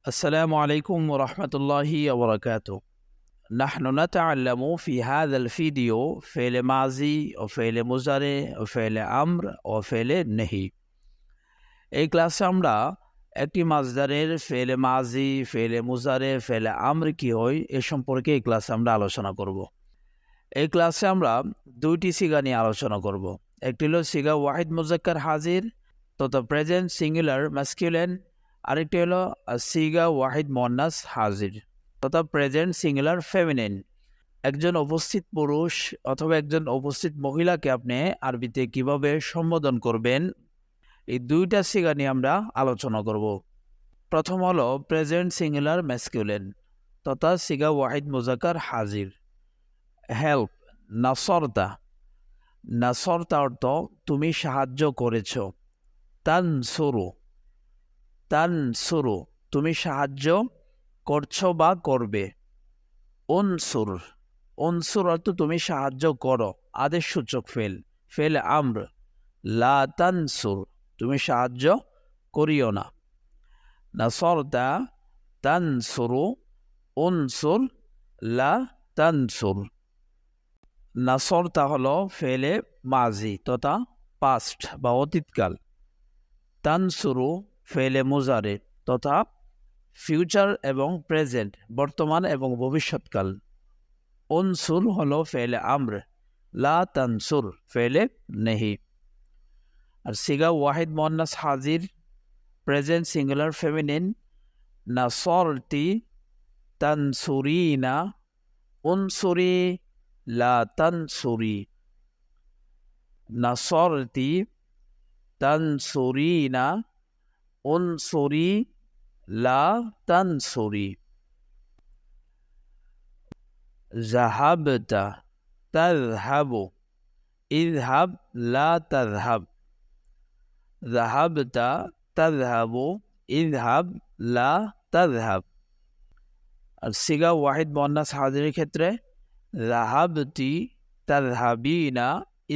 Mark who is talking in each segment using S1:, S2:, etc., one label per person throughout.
S1: السلام عليكم ورحمة الله وبركاته. نحن نتعلم في هذا الفيديو فعل ماضي وفعل مضارع وفعل أمر وفعل نهي। এই ক্লাসে আমরা একটি মাসদারের ফেলে মাজি, ফেলে মুজারে, ফেলে আমর কি হয় এ সম্পর্কে এই ক্লাসে আমরা আলোচনা করব। এই ক্লাসে আমরা দুইটি সিগা নিয়ে আলোচনা করব। একটি হলো সিগা ওয়াহিদ মুজাক্কার হাজির তথা প্রেজেন্ট সিঙ্গুলার ম্যাসকিউলিন, আরেকটি হলো সিগা ওয়াহিদ মুয়ান্নাস হাজির তথা প্রেজেন্ট সিঙ্গুলার ফেমিনিন। একজন উপস্থিত পুরুষ অথবা একজন উপস্থিত মহিলাকে আপনি আরবিতে কিভাবে সম্বোধন করবেন, এই দুইটা সিগা নিয়ে আমরা আলোচনা করব। প্রথম হলো প্রেজেন্ট সিঙ্গুলার ম্যাসকিউলিন তথা সিগা ওয়াহিদ মুজাক্কার হাজির। হেল্প, নাসরতা। নাসরতা অর্থ তুমি সাহায্য করেছ। তানসুরু, তানসুরু তুমি সাহায্য করছো বা করবে। উনসুর, উনসুর অর্থ তুমি সাহায্য করো, আদেশসূচক ফেল, ফেল আমর। লা তানসুর তুমি সাহায্য করিও না। নাসরতা, তানসুরু, উনসুর, লা তানসুর। নাসরতা হলো ফেলে মাজি তথা পাস্ট বা অতীতকাল। তানসুরু ফেলে মুজারে তথা ফিউচার এবং প্রেজেন্ট বর্তমান এবং ভবিষ্যৎকাল। উনসুর হলো ফেলে আমর, লা তানসুর ফেলে নেহি। আর সিগা ওয়াহিদ মুয়ান্নাস হাজির প্রেজেন্ট সিঙ্গুলার ফেমিনিন। নাসরতি, তানসুরিনা, উনসুরি, লা তানসুরি। নাসরতি, তানসুরিনা, উনসুরি, লা তানসুরি। জাহাবতা, তাযহাবু, ইযহাব, লা তাযহাব। জাহাবতা, তাযহাবু, ইযহাব, লা তাযহাব। আর সিগা ওয়াহিদ মুয়ান্নাস হাজিরের ক্ষেত্রে জাহাবতি, তাযহাবিনা,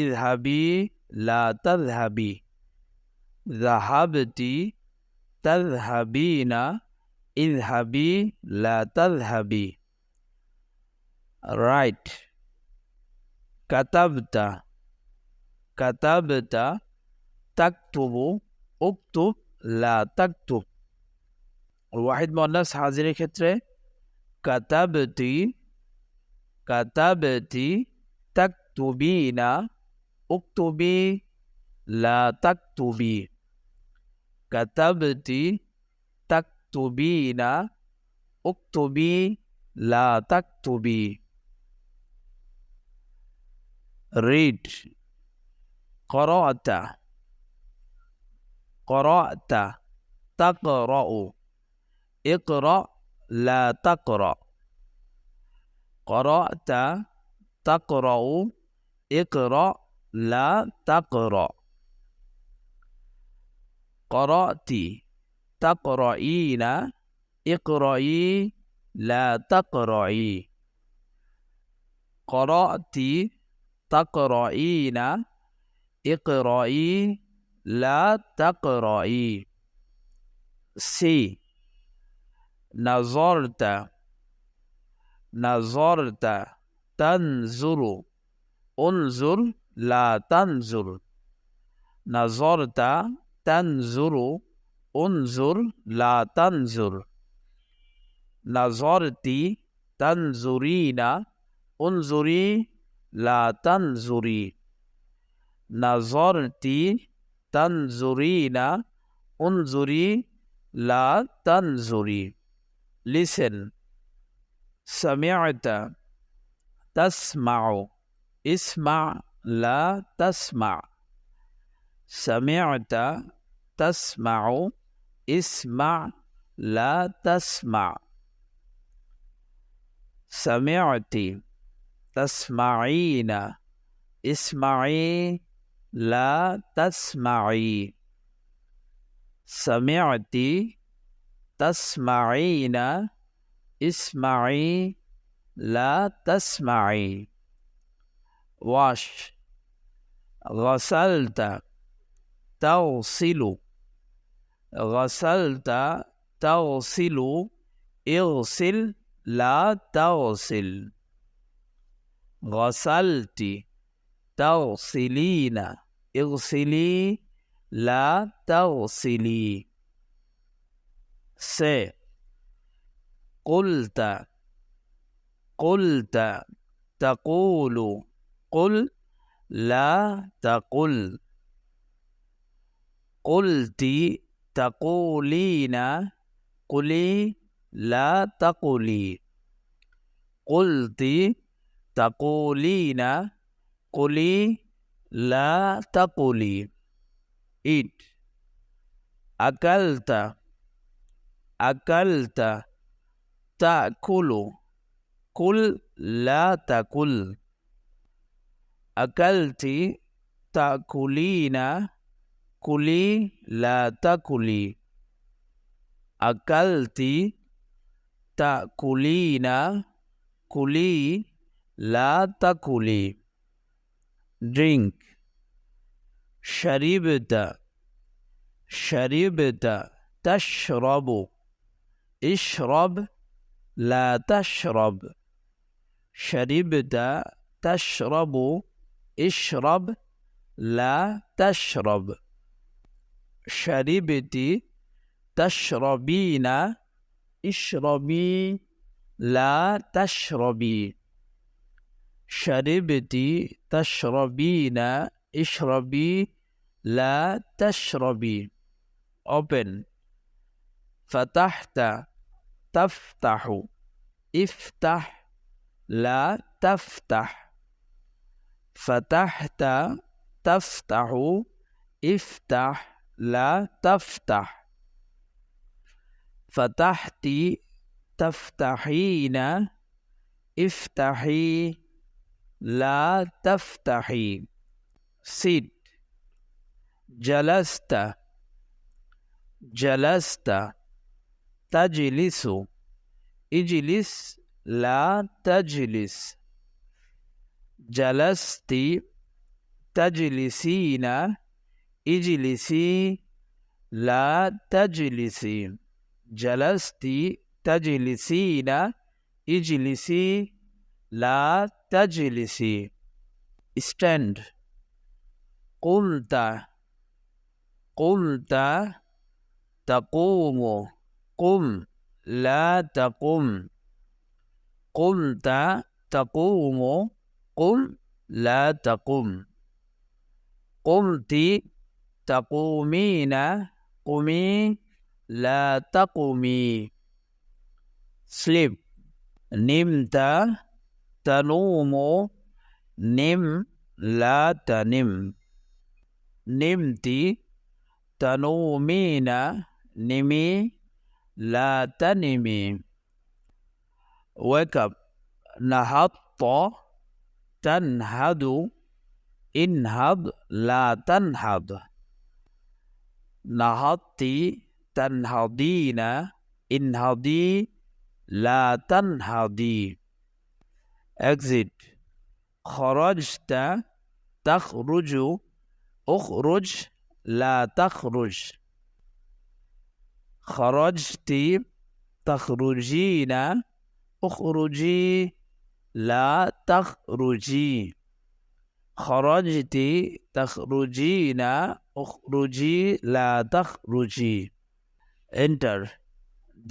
S1: ইযহাবি, লা তাযহাবি। জাহাবতি, তাযহাবিনা, ইযহাবি, লা তাযহাবি। রাইট। কাতাবতা, কাতাবতা, তাকতুবু, উকতুব, লা তাকতুব। ওয়াহিদ মুয়ান্নাস হাজিরের ক্ষেত্রে কাতাবতি, কাতাবতি, তাকতুবিনা, উকতুবি, লা তাকতুবি। কাতাবতি, তাকতুবিনা, উকতুবি, লা তাকতুবি। রিড। قرأت، قرأت، تقرأ، اقرأ، لا تقرأ। قرأت، تقرأ، اقرأ، لا تقرأ। قرأت، تقرأين، اقرأي، لا تقرأي। قرأت، تقرأين، اقرأي، لا تقرأي। سي. نظرت، نظرت، تنظر، انظر، لا تنظر। نظرت، تنظر، انظر، لا تنظر। نظرتي، تنظرين، انظري، لا تنظري। نظرتي، تنظرين، انظري، لا تنظري। Listen. سمعت، تسمع، اسمع، لا تسمع। سمعت، تسمع، اسمع، لا تسمع। سمعت، تسمعين، اسمعي، لا تسمعي। سمعت، تسمعين، اسمعي، لا تسمعي। wash. غسلت، تغسل، غسلت، তাগসিলু ইগসিল লা তাগসিল। গসালতি তাগসিলিনা ইগসিলি লা তাগসিলি। সে কুলতা قلت تقول قل لا تقل। قلت تقولين قلي لا تقولي। قلت تقولين قلي لا تقولي। eat أكلت أكلت تأكل قل لا تأكل। أكلت تأكلين كلي لا تأكلي। أكلت تأكلين كلي لا تأكلي। drink شربت شربت تشرب اشرب لا تشرب। شربت تشرب اشرب لا تشرب। شربت تشربين اشربي لا تشربي। شربت تشربين اشربي لا تشربي। open فتحت تفتح افتح لا تفتح। فتحت تفتح افتح لا تفتح। فتحت تفتحين افتحي لا تفتحي। sit جلست جلست تجلس اجلس لا تجلس। جلست تجلسين اجلسي لا تجلسي। جلست تجلسين اجلسي لا تجلسي। stand قلت قلت تقوم قم لا تقم। قلت تقوم قم لا تقم। قمت تقومين قمي لا تقومي। sleep نمت تنوم نم لا تنم। نمت تنومين نمي لا تنمي। wake up نهضت تنهض انهض لا تنهض। نهضت تنهضين انهضي لا تنهضي। exit خرجت تخرج اخرج لا تخرج। خرجت تخرجين اخرجي لا تخرجي۔ خرجت تخرجين اخرجي لا تخرجي۔ enter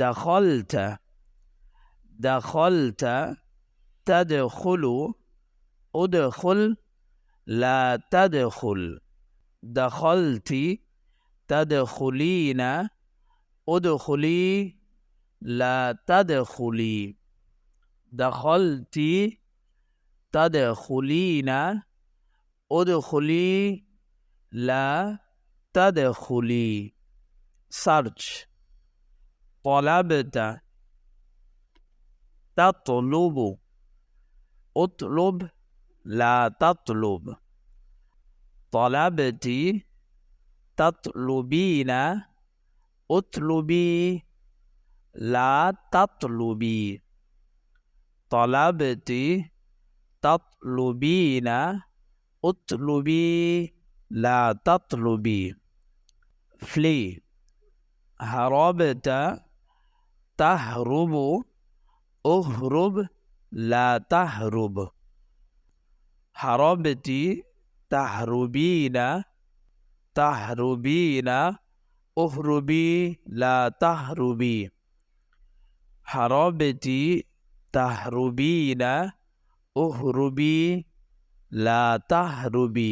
S1: دخلت دخلت تدخل ادخل لا تدخل। دخلت تدخلين ادخلي لا تدخلي۔ دخلت تدخلين ادخلي لا تدخلي۔ search طلبت تطلب اطلب لا تطلب۔ طلبت تطلبين اطلبي لا تطلبي۔ طلبت تطلبين اطلبي لا تطلبي۔ flee هربت তাহরুবু উহরুব লা তাহরুব। হারবতি তাহরুবিনা তাহরুবিনা উহরুবি লা তাহরুবি। হারবতি তাহরুবিনা উহরুবি লা তাহরুবি।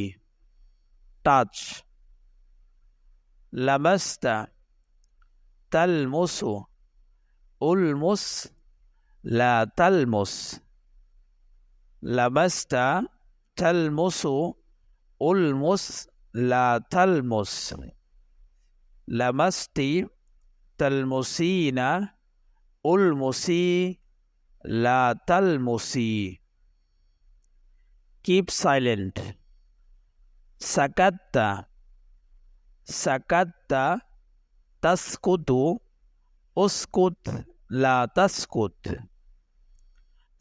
S1: টাচ। লামাস্তা তালমুসু উলমুস লা তালমুস। লামাস্তা তালমুসু উলমুস লা তালমুস। লামাস্তি তালমুসিনা উলমুসি লা তালমুসি। Keep silent. সাকাত্তা সাকাত্তা তাসকুতু উসকুত লা তাসকুত।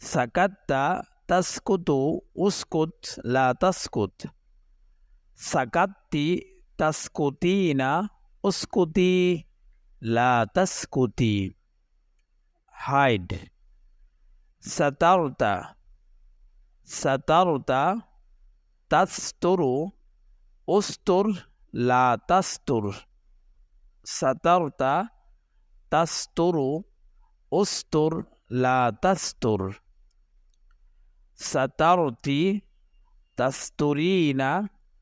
S1: সাকাত্তা তাসকুতু উসকুত লা তাসকুত। সাকাত্তি তাসকুতিনা উসকুতি লা তাসকুতি। Hide. সাতারতা সাতারতা তাস্তরু উস্তুর লা তাস্তুর। সাতারতা তাস্তরু উস্তুর লা তাস্তুর। সাতারতি তাস্তুরিনা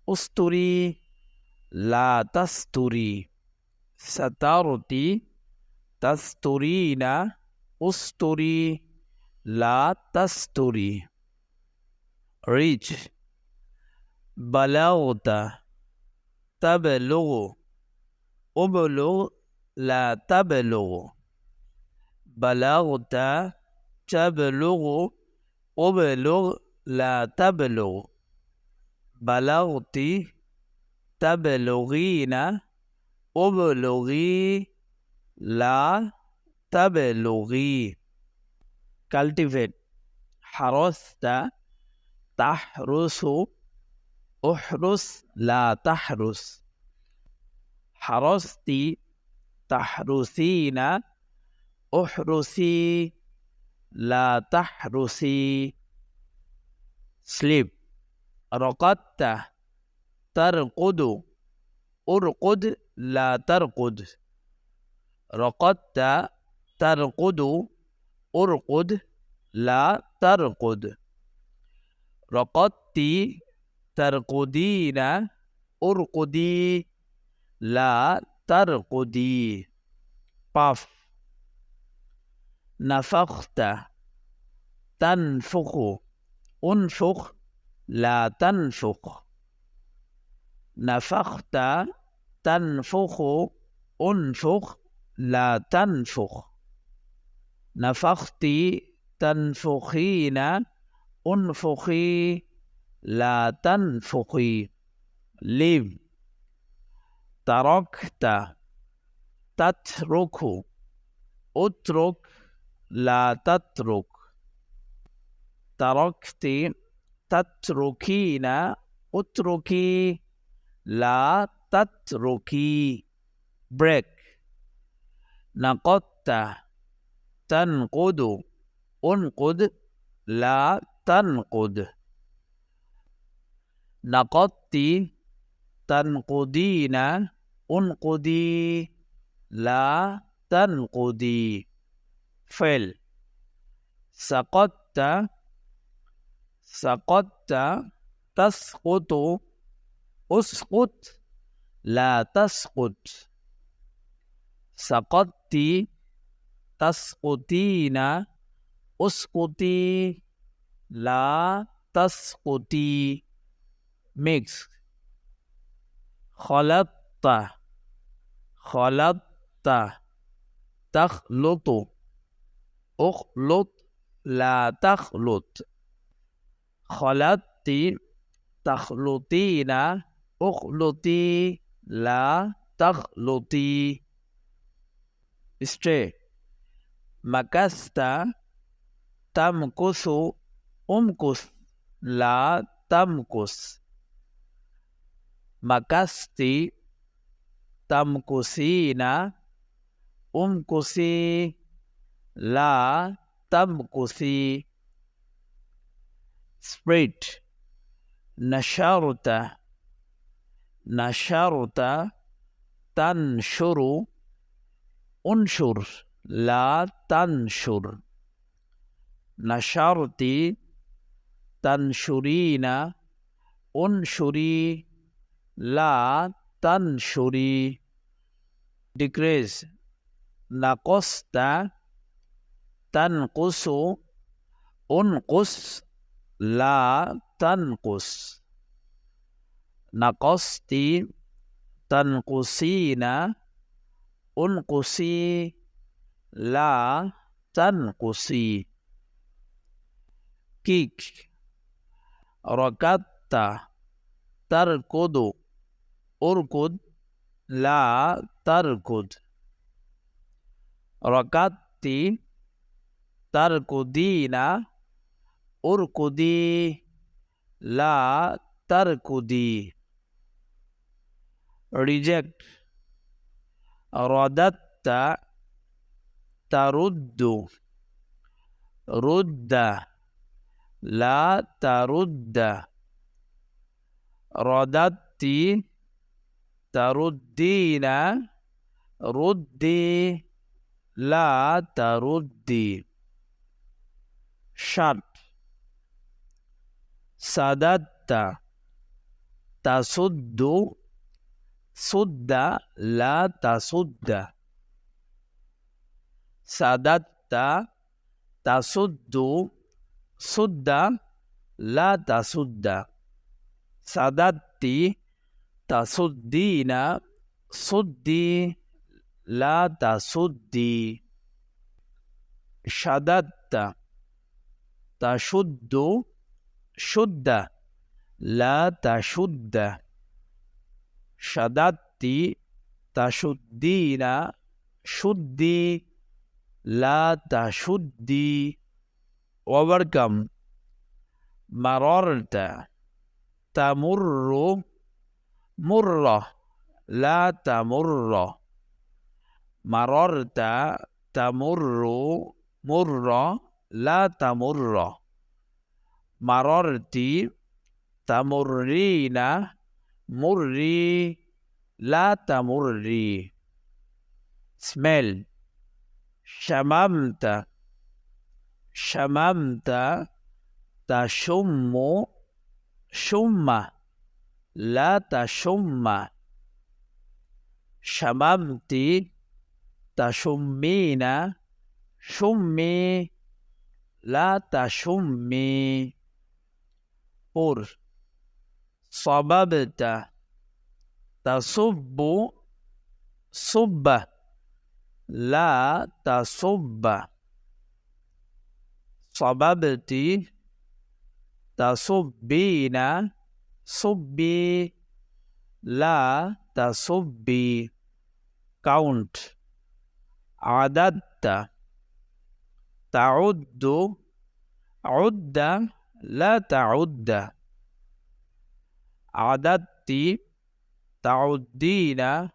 S1: উস্তুরি লা তাস্তুরি। সাতারতি তাস্তুরিনা উস্তুরি লা তাস্তুরি। Reach. বালাগতা তাবলুগু উবলুগ লা তাবলুগু। বালাগতা তাবলুগু উবলুগ লা তাবলুগু। বালাগতি তাবলুগিনা উবলুগি লা তাবলুগি। Cultivate. হারস্তা তাহরুসু উহরুস লা তাহরুস। হারস্তি তাহরুসিনা উহরুসি লা তাহরুসি। Sleep. রকাত্তা তারকুদু উরকুদ লা তারকুদ। রকাত্তা তারকুদু উরকুদ লা তারকুদ। রকাত্তি তারকুদিনা উরকুদি লা তারকুদি। পাফ। নাফাখতা তানফুখু উনফুখ লা তানফুখ। নাফাখতা তানফুখু উনফুখ লা তানফুখ। নাফাখতি তানফুখিনা উনফুখি লা তানফুখি। Live. তারকতা তাতরুকু উতরুক লা তাতরুক। তারকতি তাতরুকিনা উতরুকি লা তাতরুকি। Break. নাকত্তা তানকুদু উনকুদ লা তানকুদ। নাকত্তি তানকুদিনা উনকুদি লা তানকুদি। Fail. সাকাত্তা সাকাত্তা তাসকুতু উসকুত লা তাসকুত। সাকাত্তি তাসকুতিনা উসকুতি লা তাসকুতি। Mix. খলাত্তা খলাত্তা তাখলুতু উখলুত লা তাখলুত। খলাত্তি তাখলুতিনা উখলুতি লা তাখলুতি। Stay. মাকাস্তা তামকুসু উমকুস লা তামকুস। মাকাস্তি তামকুসিনা উমকুসি লা তামকুসি। spread, নাশারতা, নাশারতা, তানশুরু, উনশুর, লা তানশুর। নাশারতি, তানশুরিনা, উনশুরি, লা তানশুরি। decrease, নাকস্তা, তানকুসু, উনকুস, লা তানকুস। নাকস্তি, তানকুসিনা, উনকুসি, লা তানকুসি। কিক, রকাত্তা, তারকুদু, উরকুদ, লা তারকুদ। রকাত্তি, তারকুদিনা, উরকুদি, লা তারকুদি। reject, রদাত্তা, তারুদ্দু, রুদ্দা, লা তারুদ্দা। রদাত্তি, তারুদ্দিনা, রুদ্দি, লা তারুদ্দি। শাত, সাদাত্তা, তাসুদ্দু, সুদ্দা, লা তাসুদ্দা। সাদাত্তা, তাসুদ্দু, সুদ্দা, লা তাসুদ্দা। সাদাত্তি, তাসুদ্দিনা, সুদ্দি, লা তাসুদ্দি। শাদাত্তা, তাশুদ্দু, শুদ্দা, লা তাশুদ্দা। শাদাত্তি, তাশুদ্দিনা, শুদ্দি, লা তাশুদ্দি। overcome, মাররতা, তামুররু, মুররা, লা তামুররা। মাররতা, তামুররু, মুররা, লা তামুররা। মাররতি, তামুররিনা, মুররি, লা তামুররি। smell, শামামতা, শামামতা, তাশুম্মু, শুম্মা, লা তাশুম্মা। শামামতি, তাশুম্মিনা, শুম্মি, লা তাশুম্মি। পুর, সাবাবতা, তাসুব্বু, সুব্বা, লা তাসুব্বা। সাবাবতি, তাসুব্বিনা, সুব্বি, লা তাসুব্বি। count, আদাত্তা, তাউদ্দু, উদ্দা, লা তাউদ্দা। আদাত্তি, তাউদ্দিনা,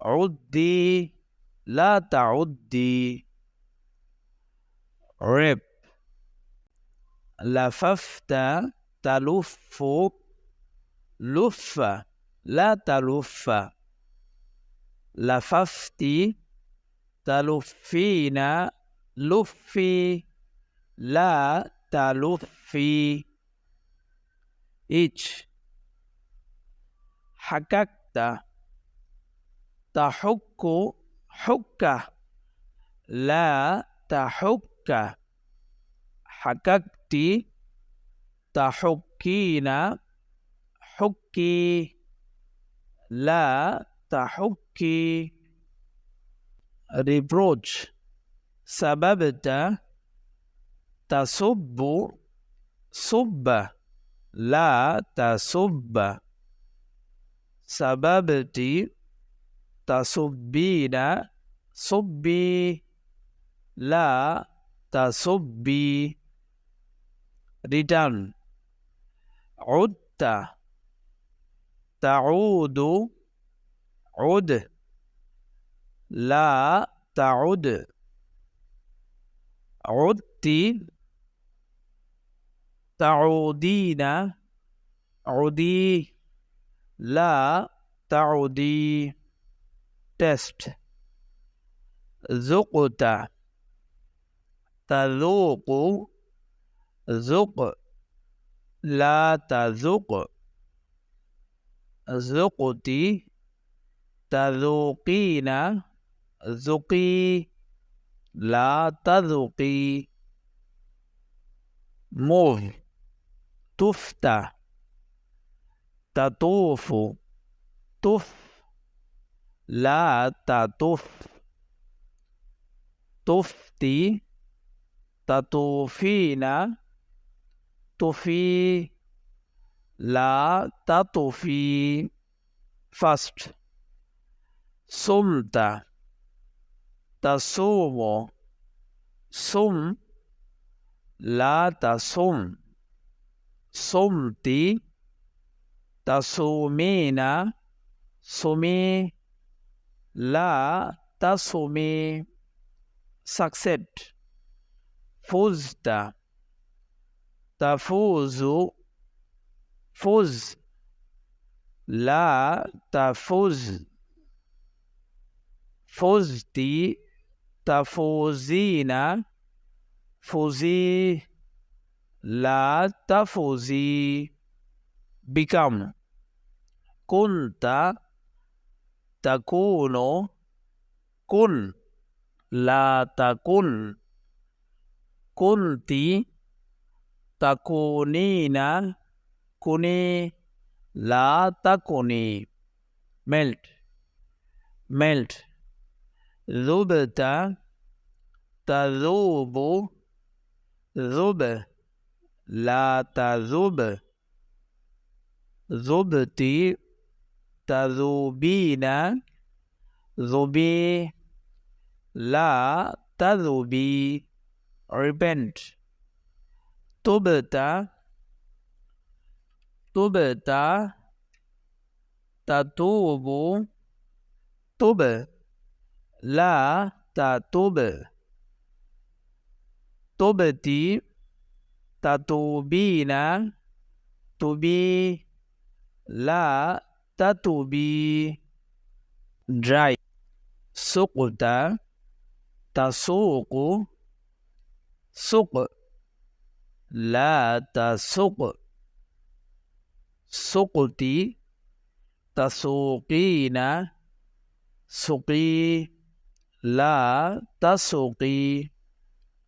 S1: উদ্দি, লা তাউদ্দি। rip, লাফাফতা, তালুফু, লুফা, লা তালুফা। লাফাফতি, তালুফিনা, লুফি, লা তালুফি। each, হাকাক্তা, তাহুক্কু, হুক্কা, লা তাহুক্কা। হাকাক্তি, তাহুক্কিনা, হুক্কি, লা তাহুক্কি। reproach, সাবাবতা, তাসুব্বু, সুব্বা, লা তাসুব্বা। সাবাবতি, তাসুব্বিনা, সুব্বি, লা তাসুব্বি। return, উদ্তা, তাউদু, উদ, লা তাউদ। عدتي تعودين عودي لا تعودي test ذقت تذوق ذق لا تذق ذقتي تذوقين ذقي لا تذوقي move تفتح تطوف طف لا تطف طفتي تطوفين طفي لا تطفي first صمت تصوم صم لا تصم صمتي تصومين صمي لا تصومي succeed فزت تفوز فز لا تفوز فزتي تفوزين فوزي لا تفوزي become كنت تكون كن لا تكن كنت تكونين كوني لا تكوني melt melt ذبت تذوب ذب لا تذوب ذبتي تذوبين ذبي لا تذوبي repent تبت تبت تتوب تب لا تتوب تبتي تتوبين تبي لا تتوبي dry سقط تسوق سق لا تسق سقتي تسوقين سقي لا تسوقي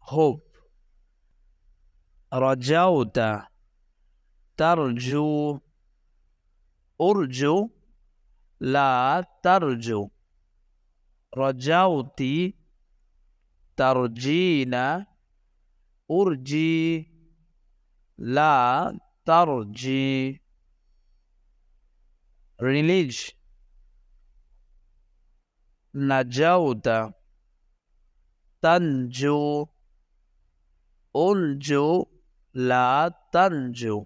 S1: hope رجوت ترجو أرجو لا ترجو رجوتي ترجين أرجي لا ترجي release نجوت تنجو أنجو لا تنجو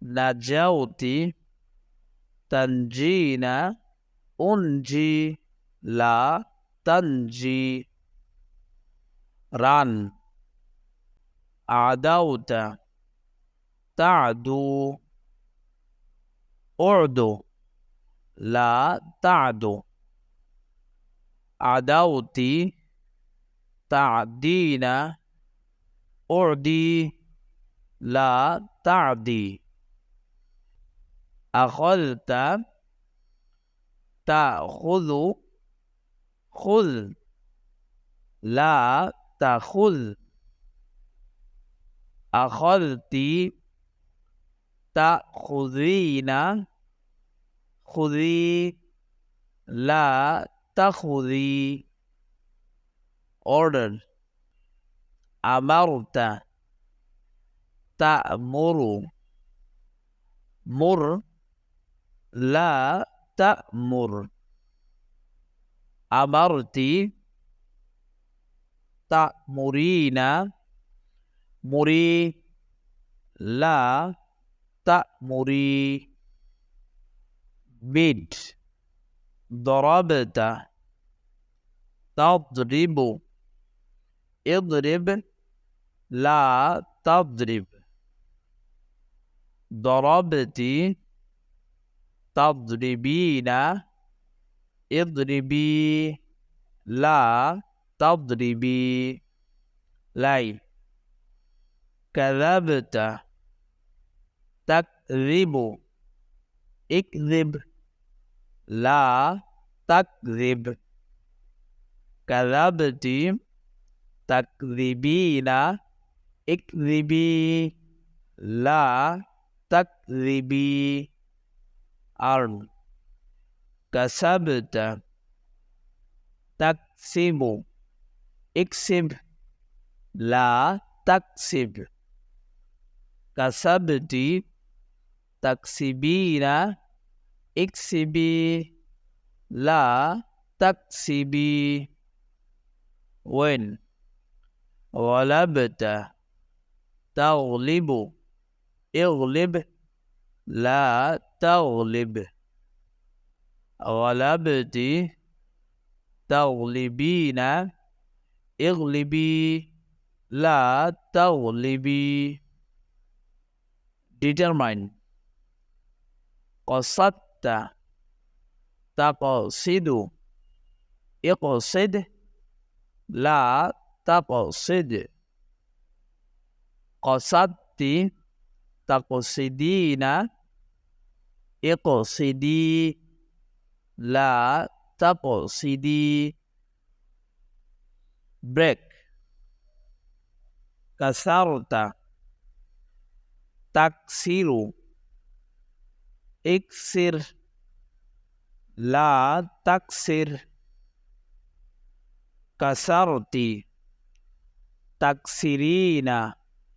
S1: نجوتي تنجين أنجي لا تنجي run عدوت تعدو أعدو لا تعدو عدوتي تعدين أعدي لا تعدي أخذت تأخذ خذ لا تأخذ أخذت تأخذين خذي لا تأخذي order أمرت تأمر مر لا تأمر أمرت تأمرين مري لا تأمري beat ضربت تضرب اضرب لا تضرب ضربت تضربين اضربي لا تضربي লাই كذبت تكذب اكذب لا تكذب كذبت تكذبين اكذبي لا تكذبي أرن كسبت تكسب اكسب لا تكسب كسبت تكسبين اكسبي لا تكسبي وين غلبت تغلب اغلب لا تغلب غلبت تغلبين اغلبي لا تغلبي determine قصدت تقصد اقصد لا تقصد قصدت تقصدين اقصدي لا تقصدي break كسرت تكسر اكسر لا تكسر كسرت تكسرين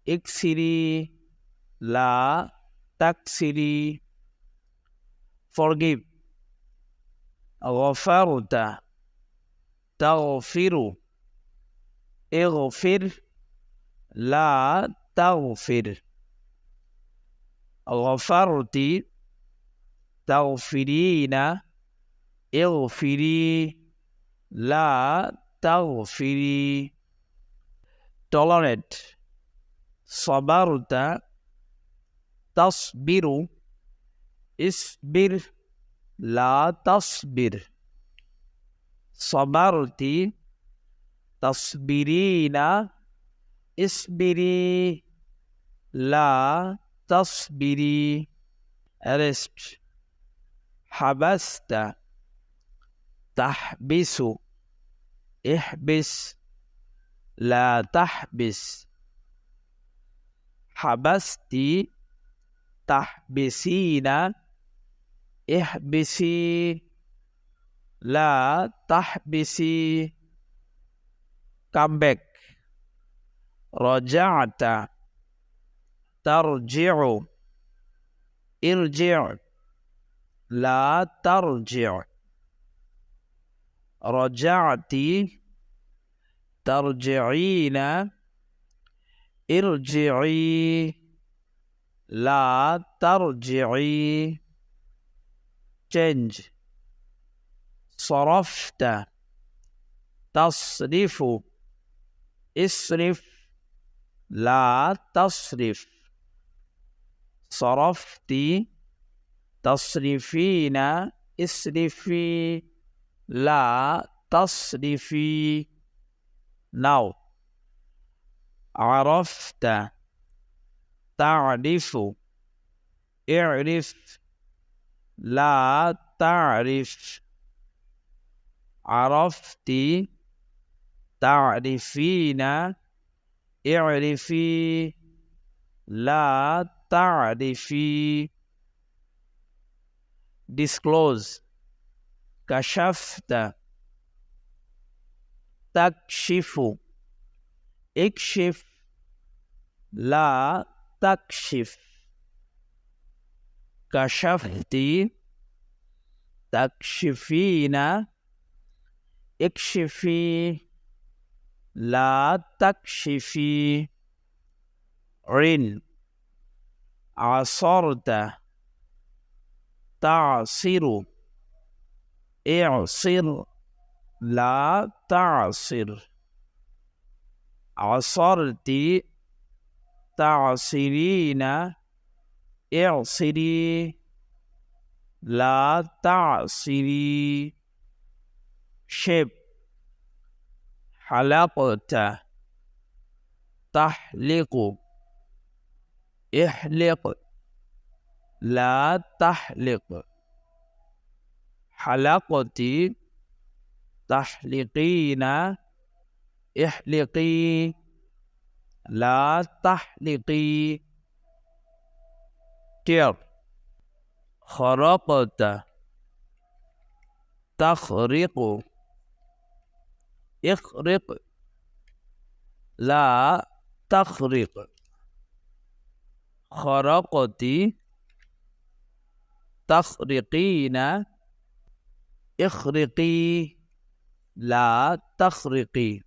S1: اكسري لا تكسري forgive غفرت تغفر اغفر لا تغفر غفرت تغفرين اغفري لا تغفري tolerate صبرت تصبر اصبر لا تصبر صبرت تصبرين اصبري لا تصبري arrest حبست تحبس احبس لا تحبس حبست تحبسين احبسي لا تحبسي come back رجعت ترجع ارجع لا ترجع رجعت ترجعين ارجعي لا ترجعي change صرفت تصرف اصرف لا تصرف صرفت تصرفين اصرفي لا تصرفي now عرفت تعرف اعرف لا تعرف عرفت تعرفين اعرفي لا تعرفي disclose كشفت تكشف اكشف لا تكشف كشفت تكشفين اكشفي لا تكشفي رن عصرت تعصر اعصر لا تعصر عصرتي تعصرين اعصري لا تعصري شب حلقت تحلق احلق لا تحلق حلقتي تحلقين احلقي لا تحلقي تير خرقت تخرق اخرق لا تخرق خرقت تخرقين اخرقي لا تخرقي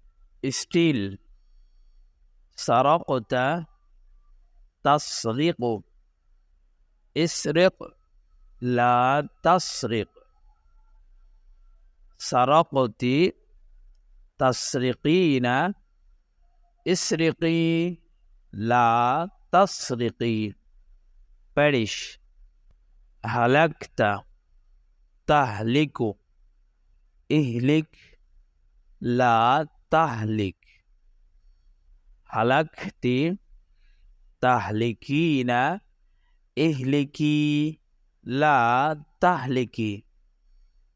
S1: ستيل سرقت تسرق اسرق لا تسرق سرقت تسرقين اسرقي لا تسرقي perish هلكت تهلك اهلك لا تهلك هلكت تهلكين اهلكي لا تهلكي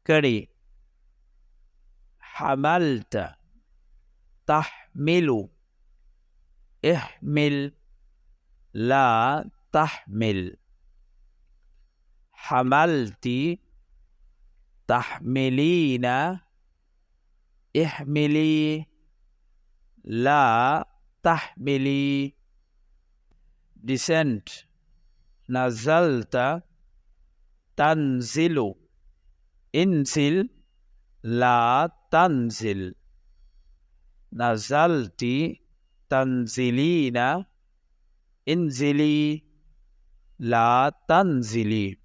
S1: كري حملت تحمل احمل لا تحمل حملت تحملين احملي لا تحملي descent نزلت تنزل انزل لا تنزل نزلت تنزلين انزلي لا تنزلي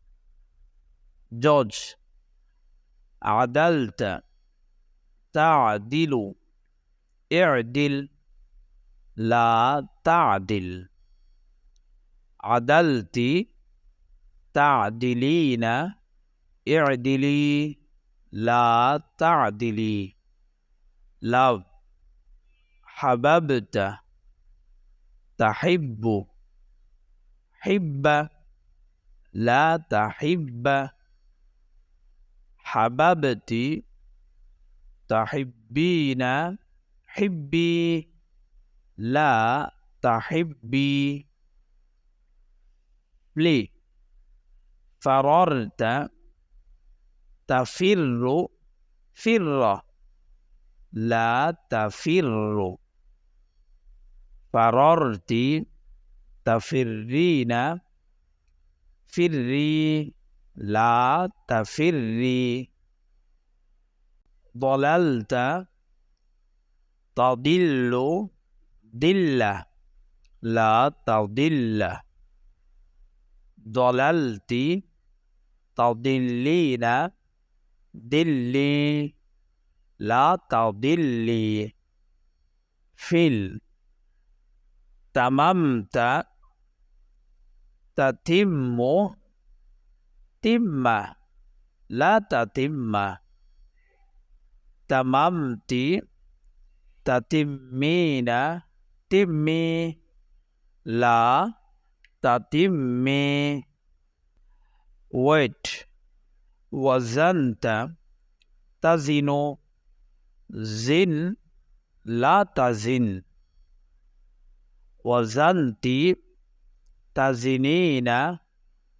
S1: جورج عدلت تعدل اعدل لا تعدل عدلت تعدلين اعدلي لا تعدلي love حببت تحب حب لا تحب حببت تحبين حبي لا تحبي لي فررت تفر فر لا تفر فررت تفرين فري لا تفري ضللت تضل دل لا تضل ضللت تضلين دلي لا تضلي فل تممت تتم تم لا تتم تممت تتمين تمي لا تتمي weight وزنت تزن زن لا تزن وزنت تزنين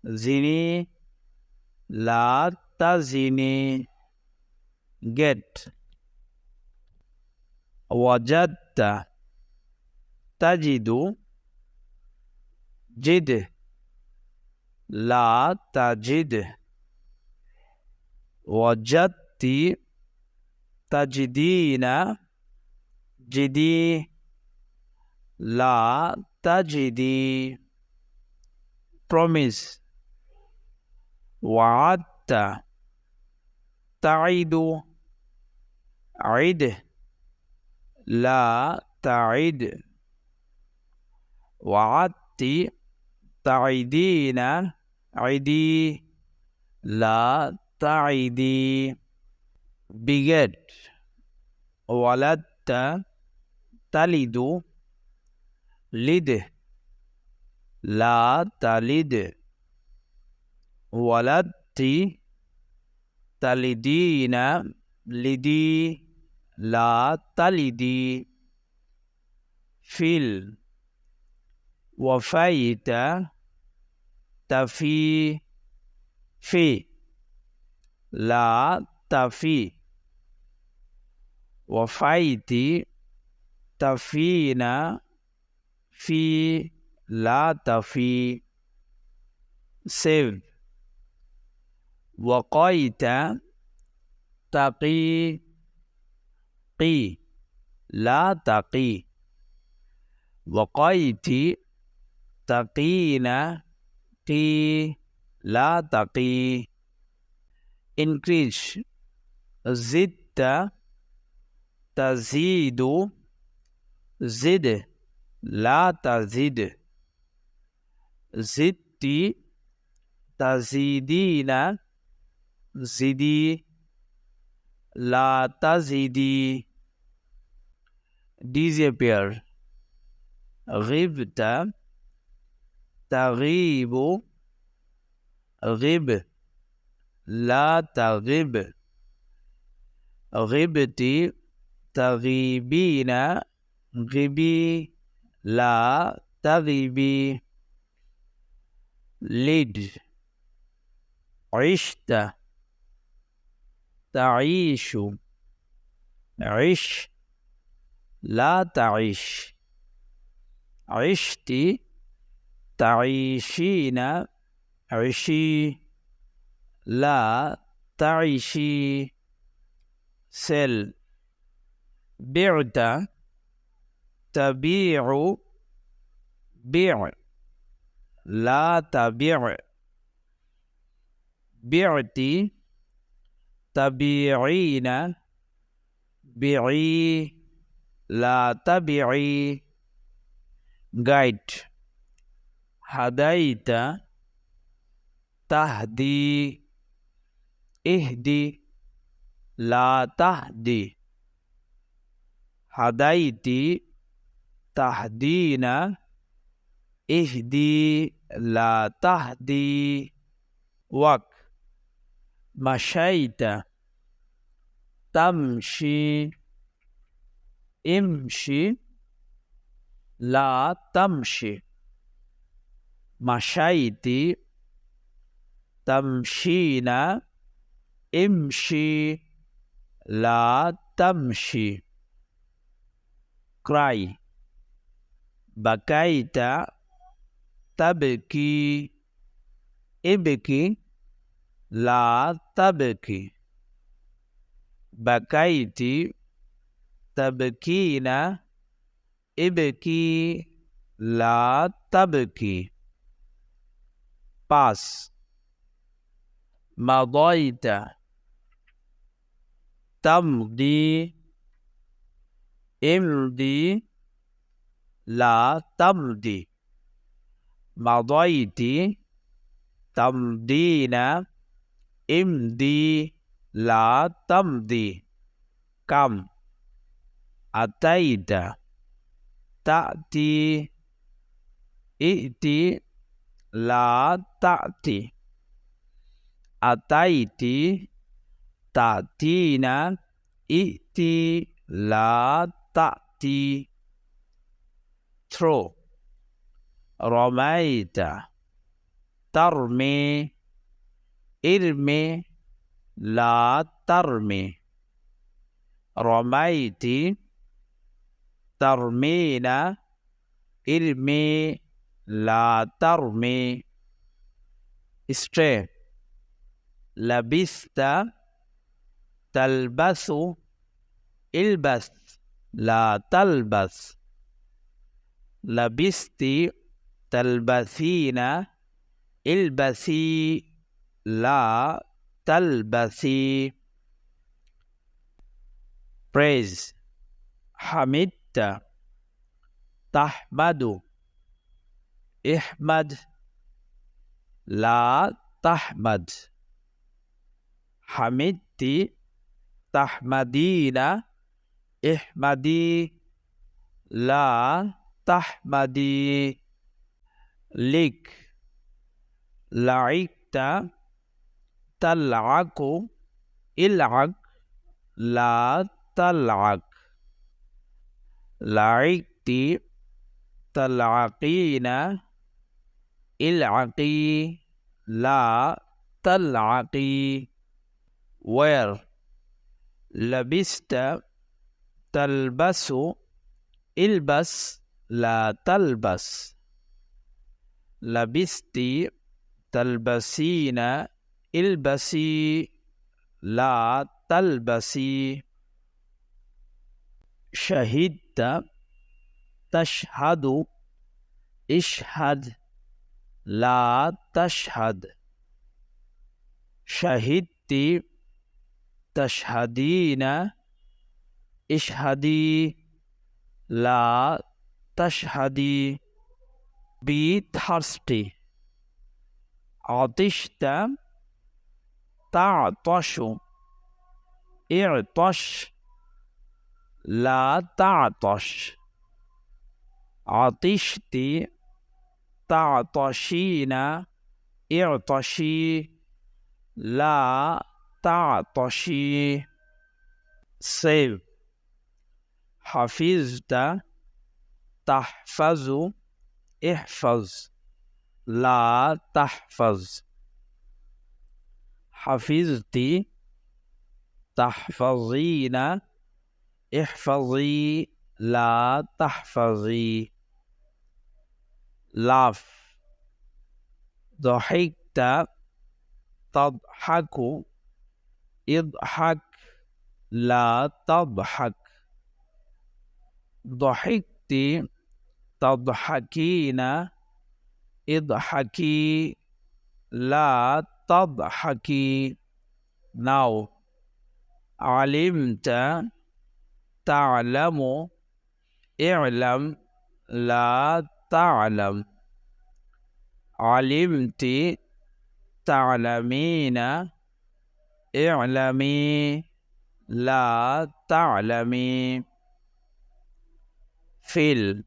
S1: زني لا تزني get وجدت تجد جد لا تجد وجدت تجدين جدي لا تجدي promise وعدت تعد عد لا تعد وعدت تعدين عدي لا تعدي beget ولدت تلد لد لا تلد ولدت تلدين لدي لا تلدي فيل وفيت تفي في لا تفي وفيت تفين في لا تفي سيف وقيت تقي قي لا تقي وقيت تقين قي لا تقي increase زدت تزيد زد لا تزيد زدت تزيدين زدي لا تزيدي disappear غبت تغيب غب لا تغب غبت تغيبين غبي لا تغيبي لد عشت تعيش عش لا تعيش عشت تعيشين عشي لا تعيشي سل بعت تبيع بيع لا تبيع بعت تبيعين بيعي لا تبيعي guide هديت تهدي اهدي لا تهدي هديت تهدين اهدي لا تهدي وك مشيت تمشي امشي لا تمشي مشيت تمشين امشي لا تمشي cry بكيت تبكي ابكي لا تبكي بكيت تبكين ابكي لا تبكي pass مضيت تمضي امضي لا تمضي مضيت تمضين امضي لا تمضي كم أتيت تأتي ائتي لا تأتي أتيت تأتين ائتي لا تأتي throw رميت ترمي ارمي لا ترمي رميت ترمين ارمي لا ترمي stray لبست تلبس البس لا تلبس لبست تلبسين البسي لا تلبسي praise حمدت তাহমাদু ইহমাদ লা তাহমাদ হামিদতি তাহমাদিনা ইহমাদি লা তাহমাদি leak লাইকতা তালআকু ইলআক লা তালআক লাইকতি তালআকিনা ইলআকি লা তালআকি war লাবিস্তা তালবাসু ইলবাস লা তালবাস লাবিস্তি তালবাসিনা ইলবাসি লা তালবাসি শাহিদতা তাশহাদু ইশহাদ লা তাশহাদ শাহিদতি তাশহাদিনা ইশহাদি লা তাশহাদি be thirsty عطشت تعطش اعطش لا تعطش عطشت تعطشين اعطشي لا تعطشي save حفظت تحفظ احفظ لا تحفظ حفظتي تحفظين احفظي لا تحفظي laugh ضحكت تضحك اضحك لا تضحك ضحكت تضحكين اضحكي لا تضحكي now علمت تعلم اعلم لا تعلم علمت تعلمين اعلمي لا تعلمي فيل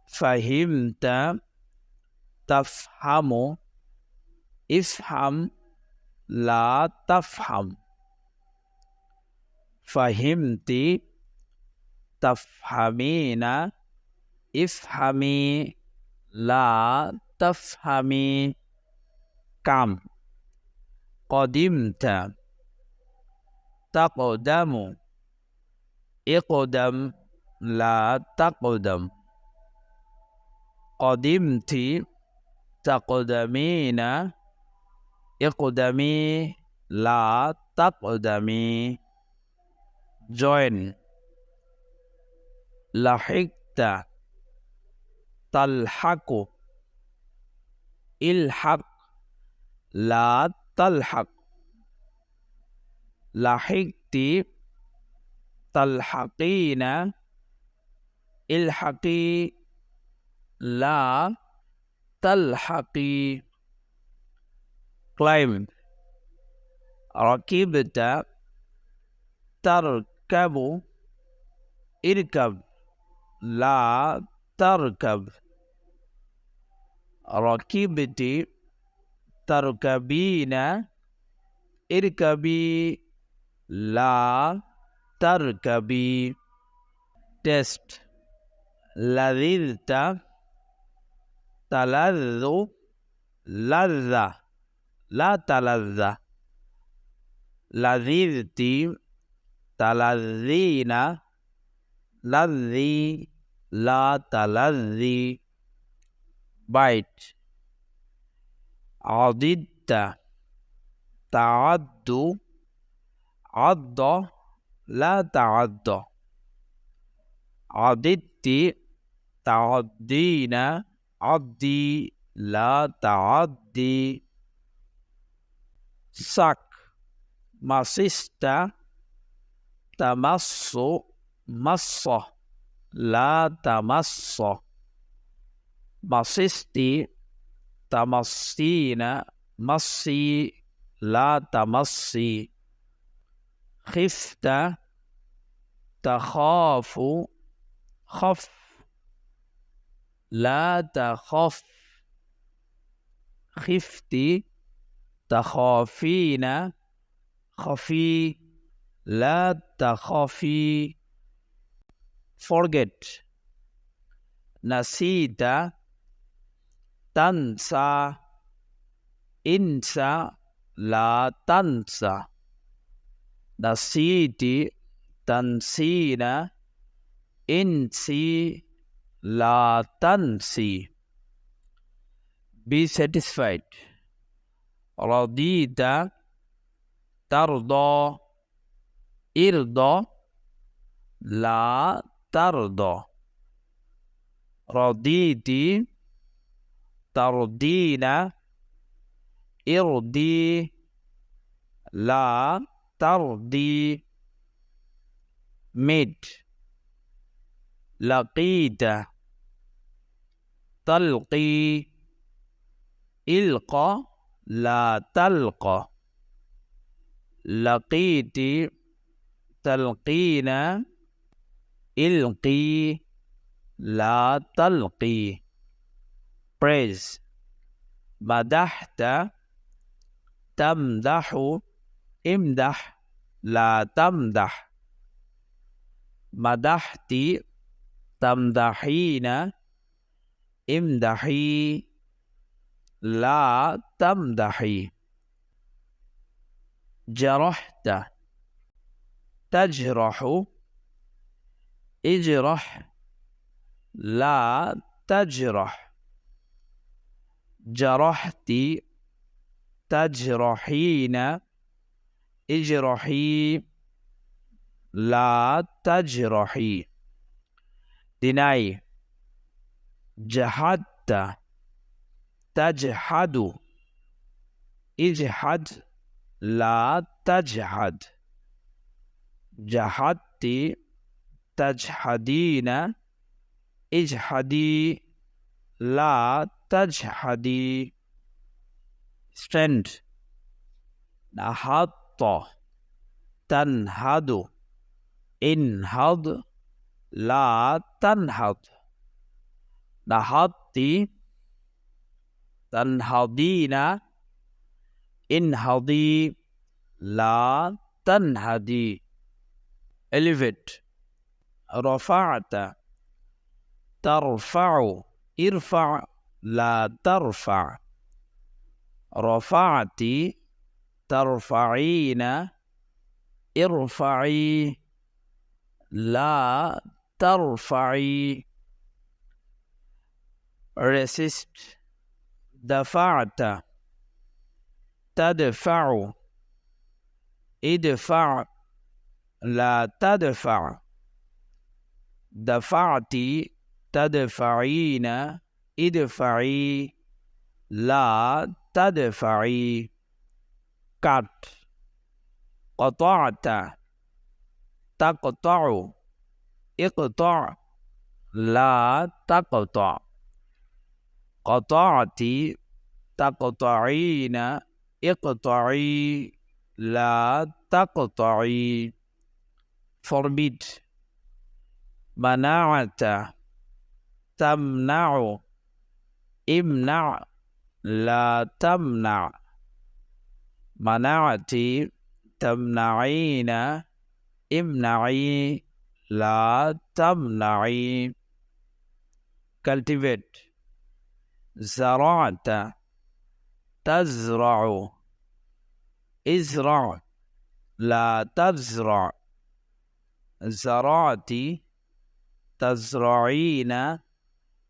S1: فهمت تفهم افهم لا تفهم فهمت تفهمين افهمي لا تفهمي كم قدمت تقدم اقدم لا تقدم قدمت تقدمين اقدمي لا تقدمي join لحقت تلحق الحق لا تلحق لحقت تلحقين الحقي لا تلحقي climb ركبت تركب اركب لا تركب ركبت تركبين اركبي لا تركبي test لذذت تلذ لذة لا تلذ لذذت تلذين لذي لا تلذي bite عضدت تعد عض لا تعد عضدت تعدين عضي لا تعدي suck مسست تمص مصة لا تمص. مصستي تمصين مصي لا تمصي. خفت تخاف خف لا تخف. خفتي تخافين خفي لا تخافي. forget. نسيت تنسى انسى لا تنسى. نسيت تنسين انسي لا تنسي. be satisfied. رضيت ترضى ارضى لا ترضى. رضيت ترضين ارضي لا ترضي. meet. لقيت تلقي القى لا تلقى. لقيت تلقين القي لا تلقي. praise. مدحت تمدح امدح لا تمدح. مدحت تمدحين امدحي لا تمدحي. جرحت تجرح اجرح لا تجرح. جرحت تجرحين اجرحي لا تجرحي. deny. جحدت تجحد اجحد لا تجحد. جحدت تجحدين اجحدي لا تجحدي. strength. نهضت تنهض انهض لا تنهض. نهضت تنهضين انهضي لا تنهضي. elevate. رفعت ترفع ارفع لا ترفع. رفعت ترفعين ارفعي لا ترفعي. resist. دفعت تدفع ادفع لا تدفع. دفعت تدفعين ادفعي لا تدفعي. cut. قطعت تقطع اقطع لا تقطع. قطعت تقطعين اقطعي لا تقطعي. forbid. منعت تمنع امنع لا تمنع. منعت تمنعين امنعي لا تمنعي. cultivate. زرعت تزرع ازرع لا تزرع. زرعت تزرعين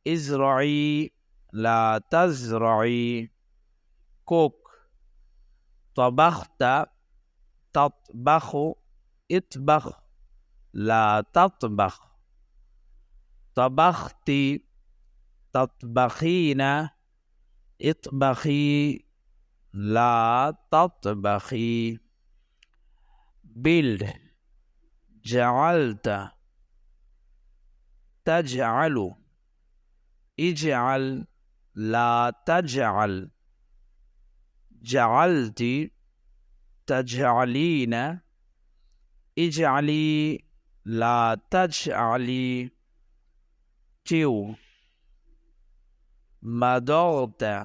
S1: ازرعي لا تزرعي. cook. طبخت تطبخ اطبخ لا تطبخ. طبخت تطبخين اطبخي لا تطبخي. build. جعلت তাজআলু, ইজআল, লা তাজআল। জাআলতি, তাজআলিনা, ইজআলি, লা তাজআলি। টিউ, মাদারতা,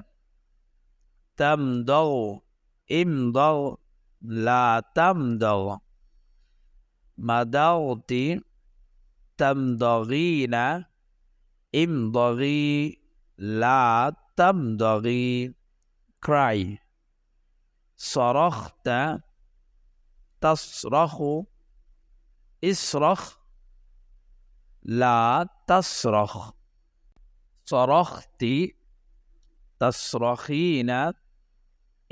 S1: তামদার, ইমদার, লা তামদার। মাদারতি, তামদারিনা, ইমদারি, লা তামদারি। cry. صرخت، تصرخ، اصرخ، لا تصرخ. صرخت، تصرخين،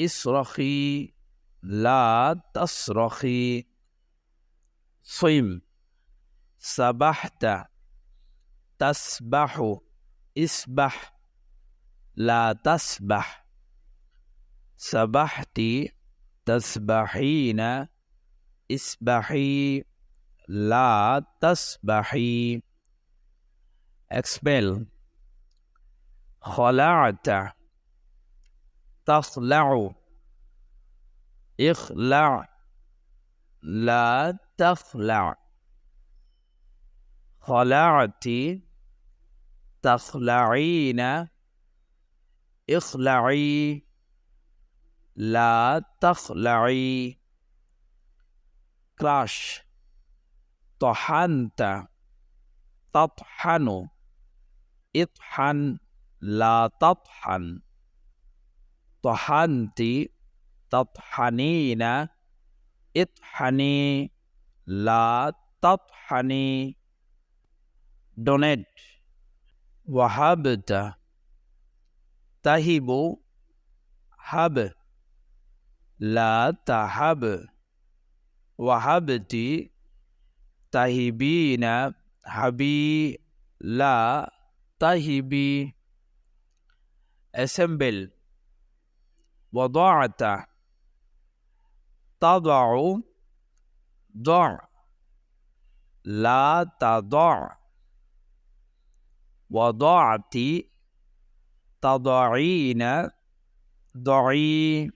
S1: اصرخي، لا تصرخي. صم، سبحت، تسبح، اسبح، لا تسبح. سبحت، تسبحين، اسبحي، لا تسبحي. expel. خلعت، تخلع، اخلع، لا تخلع. خلعت، تخلعين، اخلعي، لا تخلعي. crush. طحنت، تطحن، اطحن، لا تطحن. طحنت، تطحنين، اطحني، لا تطحني. donate. وهبت، تهب، هب، لا تهب. وهبت، تهبين، هبي، لا تهبي. assemble. وضعت، تضع، ضع، لا تضع. وضعت، تضعين، ضعي،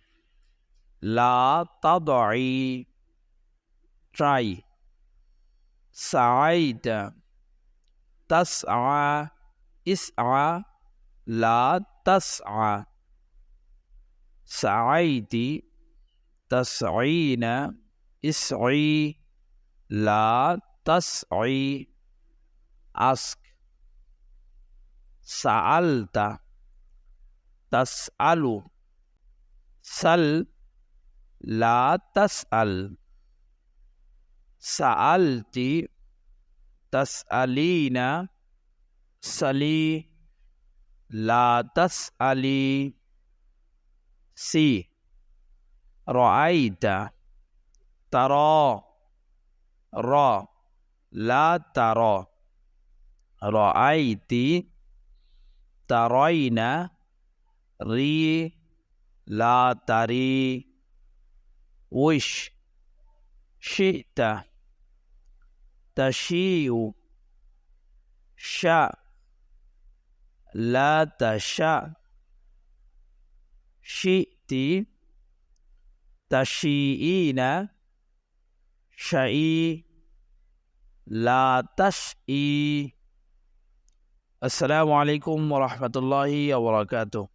S1: لا تضعي. try. سعيت، تسعى، اسعى، لا تسعى. سعيت، تسعين، اسعي، لا تسعي. ask. سألت، تسأل، سل، لا تسأل. سألت، تسألين، سلي، لا تسألي. see. رأيت، ترى، را، لا ترى. رأيت، ترين، ري، لا تري. wish. شئت، تشيء، شاء، لا تشاء. شئت، تشيئين، شئي، لا تشئي. السلام عليكم ورحمة الله وبركاته.